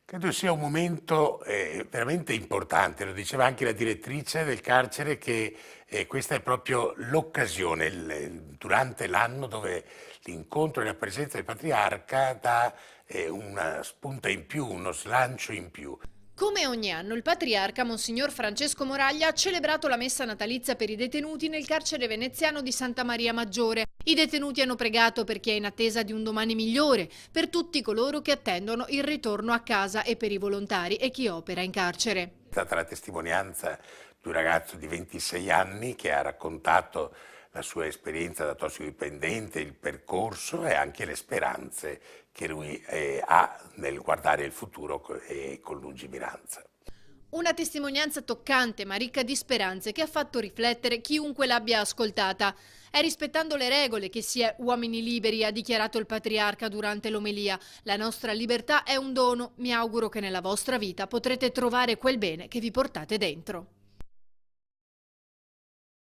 Credo sia un momento veramente importante, lo diceva anche la direttrice del carcere, che questa è proprio l'occasione durante l'anno dove l'incontro e la presenza del patriarca dà una spunta in più, uno slancio in più. Come ogni anno, il patriarca Monsignor Francesco Moraglia ha celebrato la messa natalizia per i detenuti nel carcere veneziano di Santa Maria Maggiore. I detenuti hanno pregato per chi è in attesa di un domani migliore, per tutti coloro che attendono il ritorno a casa e per i volontari e chi opera in carcere. È stata la testimonianza di un ragazzo di 26 anni che ha raccontato la sua esperienza da tossicodipendente, il percorso e anche le speranze che lui ha nel guardare il futuro con lungimiranza. Una testimonianza toccante ma ricca di speranze che ha fatto riflettere chiunque l'abbia ascoltata. È rispettando le regole che si è uomini liberi, ha dichiarato il patriarca durante l'omelia. La nostra libertà è un dono, mi auguro che nella vostra vita potrete trovare quel bene che vi portate dentro.